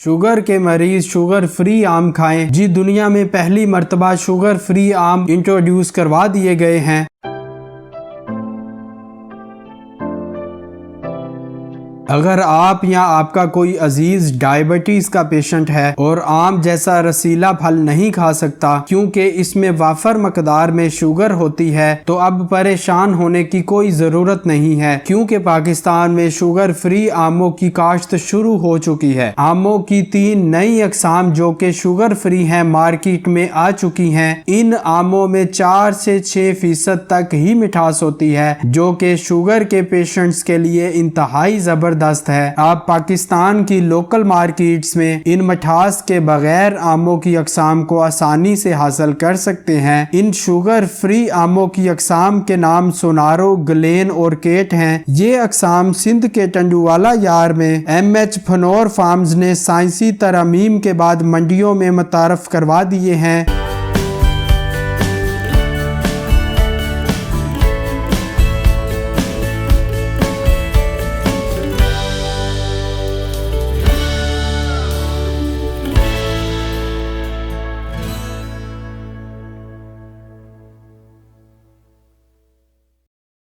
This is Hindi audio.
शुगर के मरीज शुगर फ्री आम खाएं। जी दुनिया में पहली मर्तबा शुगर फ्री आम इंट्रोड्यूस करवा दिए गए हैं। अगर आप या आपका कोई अजीज डायबिटीज का पेशेंट है और आम जैसा रसीला फल नहीं खा सकता क्योंकि इसमें वाफर मकदार में शुगर होती है, तो अब परेशान होने की कोई ज़रूरत नहीं है, क्योंकि पाकिस्तान में शुगर फ्री आमों की काश्त शुरू हो चुकी है। आमों की 3 नई अक़साम जो कि शुगर फ्री हैं मार्केट में आ चुकी हैं। इन आमों में 4 से 6% तक ही मिठास होती है, जो कि शुगर के पेशेंट्स के लिए इंतहाई ज़बरदस्त है। आप पाकिस्तान की लोकल मार्केट्स में इन मिठास के बगैर आमों की अक़साम को आसानी से हासिल कर सकते हैं। इन शुगर फ्री आमों की अक़साम के नाम सोनारो, ग्लेन और केट हैं। ये अक़साम सिंध के टंडुवाला यार में MH फनोर फार्म्स ने साइंसी तरमीम के बाद मंडियों में मुतारफ करवा दिए हैं।